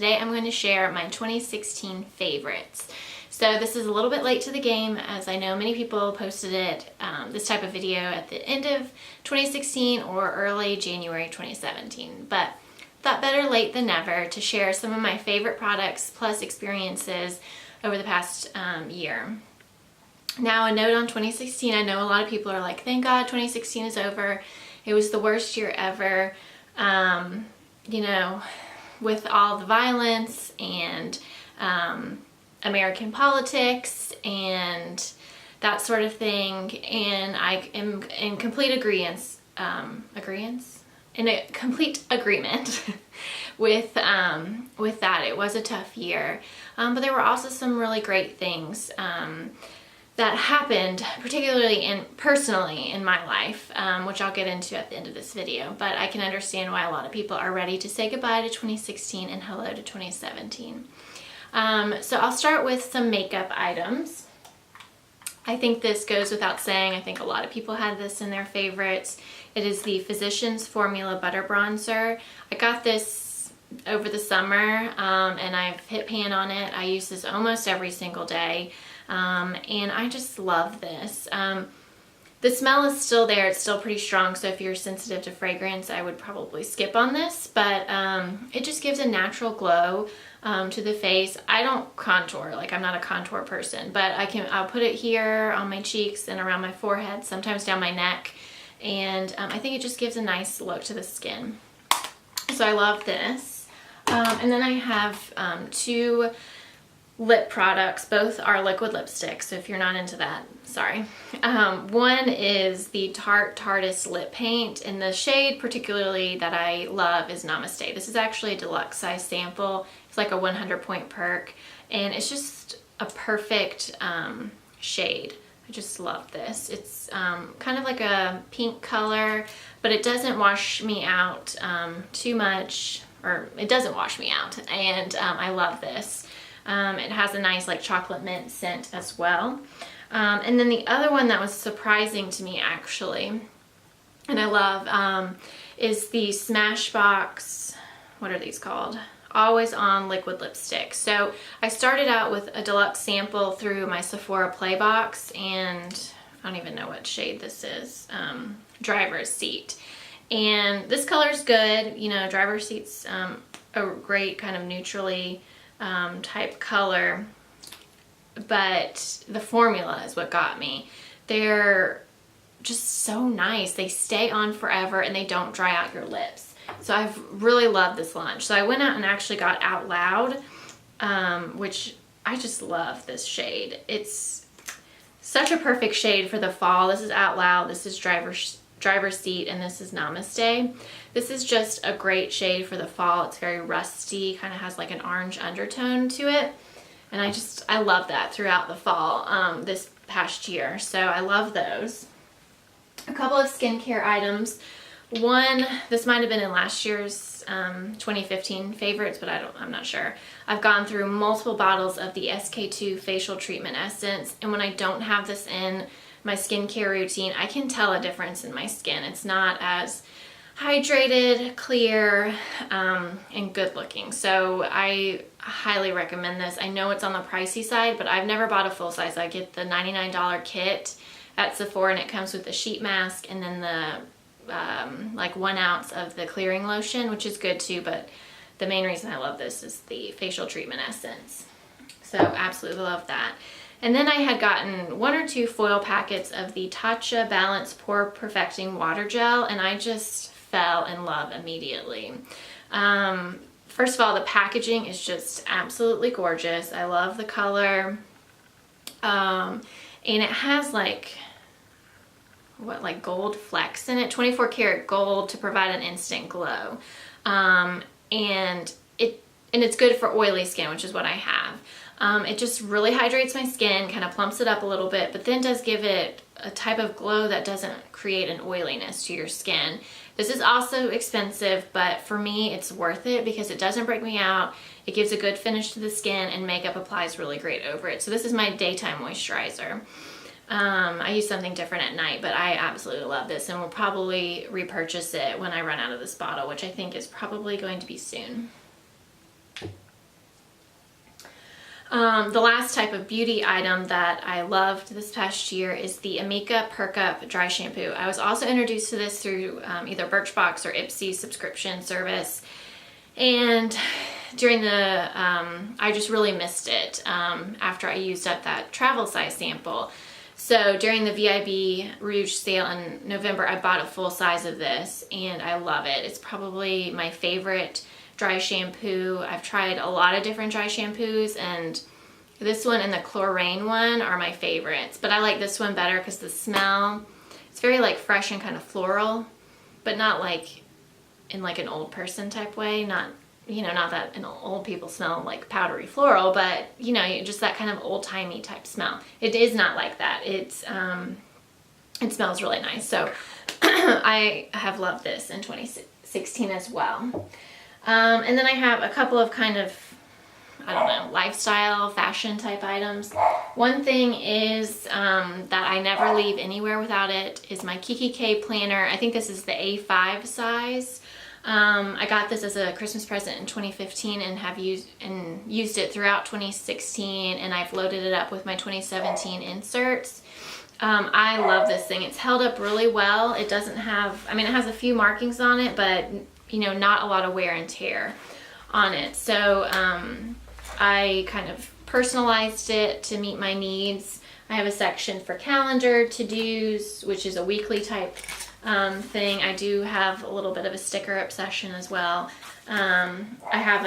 today I'm going to share my 2016 favorites. So this is a little bit late to the game, as I know many people posted it, this type of video at the end of 2016 or early January 2017. But thought better late than never to share some of my favorite products plus experiences over the past year. Now, a note on 2016, I know a lot of people are like, thank God 2016 is over. It was the worst year ever, you know, with all the violence and American politics and that sort of thing. And I am in complete agreement with that. It was a tough year, but there were also some really great things that happened, particularly personally in my life, which I'll get into at the end of this video. But I can understand why a lot of people are ready to say goodbye to 2016 and hello to 2017. So I'll start with some makeup items. I think this goes without saying. I think a lot of people had this in their favorites. It is the Physicians Formula Butter Bronzer. I got this over the summer, and I've hit pan on it. I use this almost every single day. And I just love this. The smell is still there. It's still pretty strong, so if you're sensitive to fragrance, I would probably skip on this, but it just gives a natural glow to the face. I don't contour, like I'm not a contour person, but I'll put it here on my cheeks and around my forehead, sometimes down my neck, and I think it just gives a nice look to the skin. So I love this. And then I have two lip products. Both are liquid lipsticks, so if you're not into that, sorry. One is the Tarteist lip paint, and the shade particularly that I love is Namaste. This is actually a deluxe size sample. It's like a 100 point perk, and it's just a perfect shade. I just love this. It's kind of like a pink color, but it doesn't wash me out too much, or it doesn't wash me out, and I love this. It has a nice like chocolate mint scent as well. And then the other one that was surprising to me actually, and I love, is the Smashbox, what are these called? Always On liquid lipstick. So I started out with a deluxe sample through my Sephora Playbox, and I don't even know what shade this is, Driver's Seat. And this color's good, you know, Driver's Seat's a great kind of neutrally type color, but the formula is what got me. They're just so nice. They stay on forever and they don't dry out your lips. So I've really loved this launch. So I went out and actually got Out Loud, which I just love this shade. It's such a perfect shade for the fall. This is Out Loud, this is Driver's Seat, and this is Namaste. This is just a great shade for the fall. It's very rusty, kind of has like an orange undertone to it. And I love that throughout the fall this past year. So I love those. A couple of skincare items. One, this might have been in last year's 2015 favorites, but I'm not sure. I've gone through multiple bottles of the SK2 Facial Treatment Essence, and when I don't have this in my skincare routine, I can tell a difference in my skin. It's not as hydrated, clear, and good looking. So I highly recommend this. I know it's on the pricey side, but I've never bought a full size. I get the $99 kit at Sephora, and it comes with the sheet mask and then the like 1 ounce of the clearing lotion, which is good too, but the main reason I love this is the facial treatment essence. So absolutely love that. And then I had gotten 1 or 2 foil packets of the Tatcha Balance Pore Perfecting Water Gel, and I just fell in love immediately. First of all, the packaging is just absolutely gorgeous. I love the color. And it has like gold flecks in it, 24 karat gold to provide an instant glow. And it's good for oily skin, which is what I have. It just really hydrates my skin, kind of plumps it up a little bit, but then does give it a type of glow that doesn't create an oiliness to your skin. This is also expensive, but for me it's worth it because it doesn't break me out. It gives a good finish to the skin, and makeup applies really great over it. So this is my daytime moisturizer. I use something different at night, but I absolutely love this, and will probably repurchase it when I run out of this bottle, which I think is probably going to be soon. The last type of beauty item that I loved this past year is the Amika Perk Up Dry Shampoo. I was also introduced to this through either Birchbox or Ipsy subscription service. And during the, I just really missed it after I used up that travel size sample. So during the VIB Rouge sale in November, I bought a full size of this and I love it. It's probably my favorite dry shampoo. I've tried a lot of different dry shampoos, and this one and the Chlorane one are my favorites. But I like this one better because the smell, it's very like fresh and kind of floral, but not like in like an old person type way. Not, you know, not that old people smell like powdery floral, but you know, just that kind of old-timey type smell. It is not like that. It's it smells really nice. So I have loved this in 2016 as well. And then I have a couple of kind of, I don't know, lifestyle, fashion type items. One thing is that I never leave anywhere without it is my Kiki K planner. I think this is the A5 size. I got this as a Christmas present in 2015 and have used it throughout 2016, and I've loaded it up with my 2017 inserts. I love this thing. It's held up really well. It doesn't have, I mean, it has a few markings on it, but you know, not a lot of wear and tear on it. So I kind of personalized it to meet my needs. I have a section for calendar to-dos, which is a weekly type thing. I do have a little bit of a sticker obsession as well. I have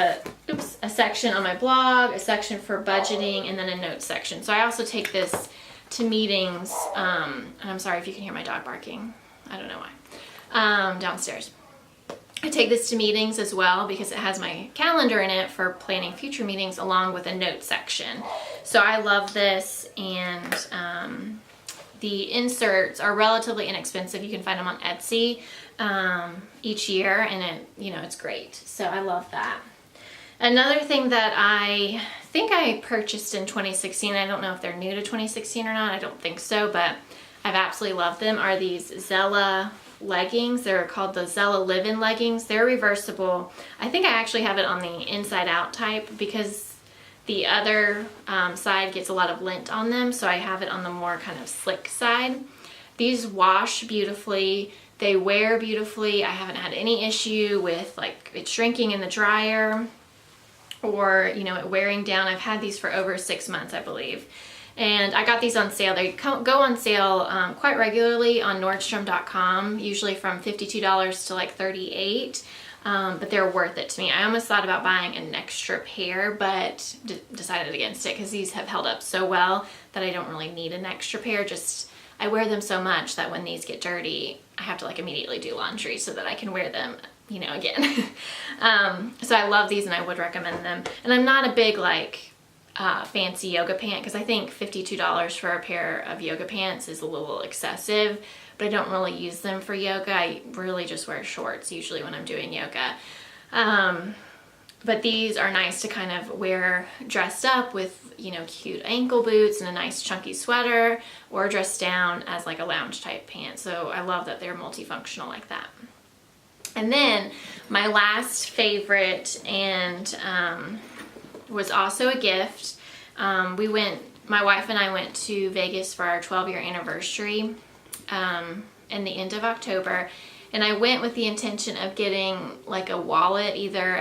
a section on my blog, a section for budgeting, and then a notes section. So I also take this to meetings. And I'm sorry if you can hear my dog barking. I don't know why. Downstairs. I take this to meetings as well because it has my calendar in it for planning future meetings along with a note section. So I love this, and the inserts are relatively inexpensive. You can find them on Etsy each year, and it's great. So I love that. Another thing that I think I purchased in 2016, I don't know if they're new to 2016 or not, I don't think so, but I've absolutely loved them, are these Zella leggings. They're called the Zella Live-In leggings. They're reversible. I think I actually have it on the inside out type because the other side gets a lot of lint on them, so I have it on the more kind of slick side. These wash beautifully. They wear beautifully. I haven't had any issue with like it shrinking in the dryer or, you know, it wearing down. I've had these for over 6 months, I believe. And I got these on sale. They go on sale quite regularly on Nordstrom.com, usually from $52 to like $38. But they're worth it to me. I almost thought about buying an extra pair, but decided against it because these have held up so well that I don't really need an extra pair. Just I wear them so much that when these get dirty, I have to like immediately do laundry so that I can wear them, you know, again. So I love these and I would recommend them. And I'm not a big like fancy yoga pant because I think $52 for a pair of yoga pants is a little excessive, but I don't really use them for yoga. I really just wear shorts usually when I'm doing yoga. But these are nice to kind of wear dressed up with, you know, cute ankle boots and a nice chunky sweater, or dressed down as like a lounge type pant. So I love that they're multifunctional like that. And then my last favorite, and was also a gift. My wife and I went to Vegas for our 12-year anniversary in the end of October, and I went with the intention of getting like a wallet. Either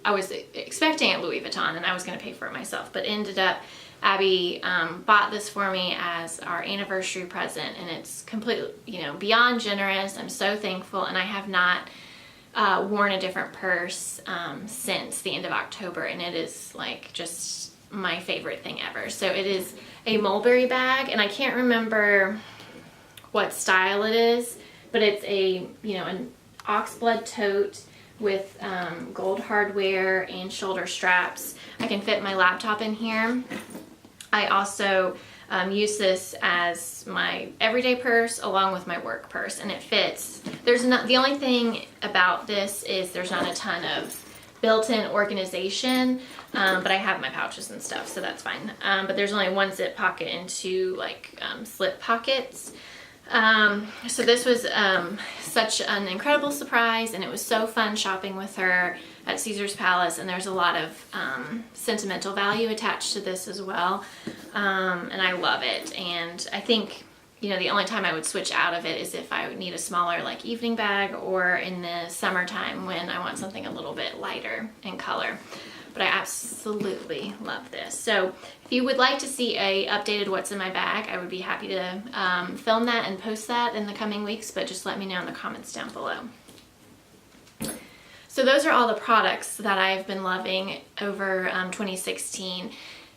I was expecting at Louis Vuitton and I was going to pay for it myself, but ended up Abby bought this for me as our anniversary present, and it's completely, you know, beyond generous. I'm so thankful, and I have not worn a different purse since the end of October, and it is like just my favorite thing ever. So it is a mulberry bag, and I can't remember what style it is, but it's a, you know, an oxblood tote with gold hardware and shoulder straps. I can fit my laptop in here. I also use this as my everyday purse along with my work purse, and it fits. The only thing about this is there's not a ton of built-in organization, but I have my pouches and stuff, so that's fine. But there's only one zip pocket and two like slip pockets. So this was such an incredible surprise, and it was so fun shopping with her at Caesar's Palace, and there's a lot of sentimental value attached to this as well, and I love it. And I think, you know, the only time I would switch out of it is if I would need a smaller like evening bag, or in the summertime when I want something a little bit lighter in color. But I absolutely love this. So if you would like to see a updated what's in my bag, I would be happy to film that and post that in the coming weeks, but just let me know in the comments down below. So those are all the products that I've been loving over 2016.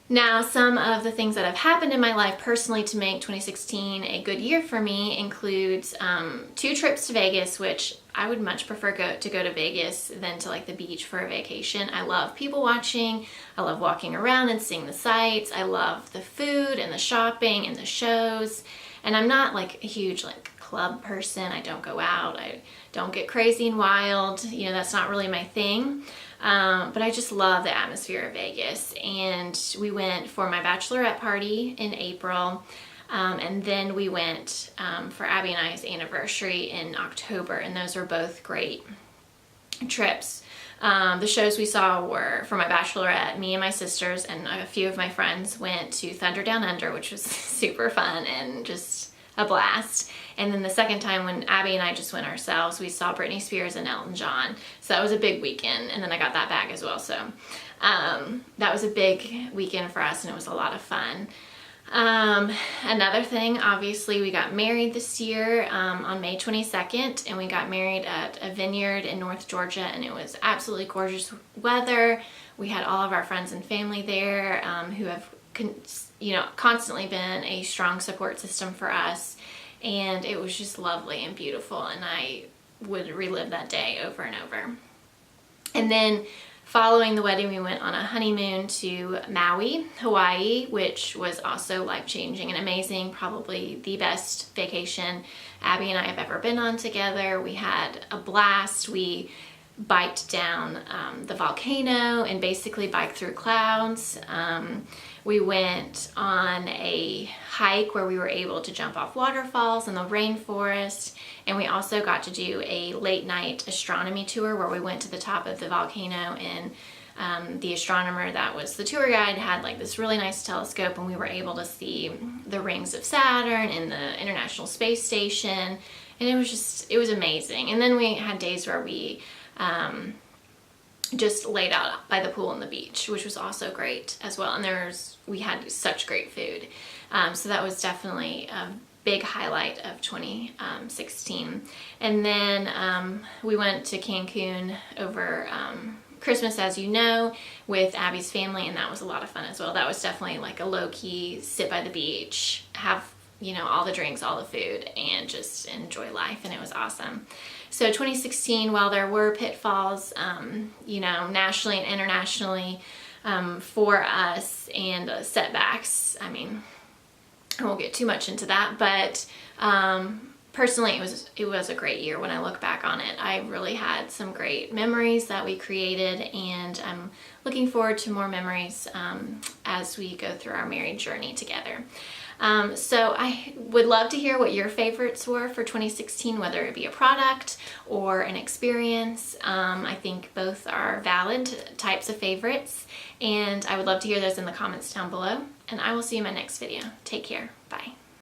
Now, some of the things that have happened in my life personally to make 2016 a good year for me includes 2 trips to Vegas, which I would much prefer to go to Vegas than to like the beach for a vacation. I love people watching. I love walking around and seeing the sights. I love the food and the shopping and the shows. And I'm not like a huge like club person. I don't go out. I don't get crazy and wild. You know, that's not really my thing. But I just love the atmosphere of Vegas. And we went for my bachelorette party in April. And then we went for Abby and I's anniversary in October. And those were both great trips. The shows we saw were, for my bachelorette, me and my sisters and a few of my friends went to Thunder Down Under, which was super fun and just a blast. And then the second time, when Abby and I just went ourselves, we saw Britney Spears and Elton John. So that was a big weekend, and then I got that bag as well. So that was a big weekend for us, and it was a lot of fun. Another thing, obviously, we got married this year on May 22nd, and we got married at a vineyard in North Georgia, and it was absolutely gorgeous weather. We had all of our friends and family there who have constantly been a strong support system for us, and it was just lovely and beautiful, and I would relive that day over and over. And then following the wedding, we went on a honeymoon to Maui, Hawaii, which was also life-changing and amazing, probably the best vacation Abby and I have ever been on together. We had a blast. We biked down the volcano and basically biked through clouds. We went on a hike where we were able to jump off waterfalls in the rainforest, and we also got to do a late night astronomy tour where we went to the top of the volcano, and the astronomer that was the tour guide had like this really nice telescope, and we were able to see the rings of Saturn and the International Space Station, and it was amazing. And then we had days where we just laid out by the pool and the beach, which was also great as well. And we had such great food. So that was definitely a big highlight of 2016. And then we went to Cancun over Christmas, as you know, with Abby's family, and that was a lot of fun as well. That was definitely like a low-key sit by the beach, have, you know, all the drinks, all the food, and just enjoy life, and it was awesome. So 2016, while there were pitfalls, you know, nationally and internationally for us, and setbacks, I mean, I won't get too much into that, but personally, it was a great year when I look back on it. I really had some great memories that we created, and I'm looking forward to more memories as we go through our married journey together. So I would love to hear what your favorites were for 2016, whether it be a product or an experience. I think both are valid types of favorites, and I would love to hear those in the comments down below. And I will see you in my next video. Take care. Bye.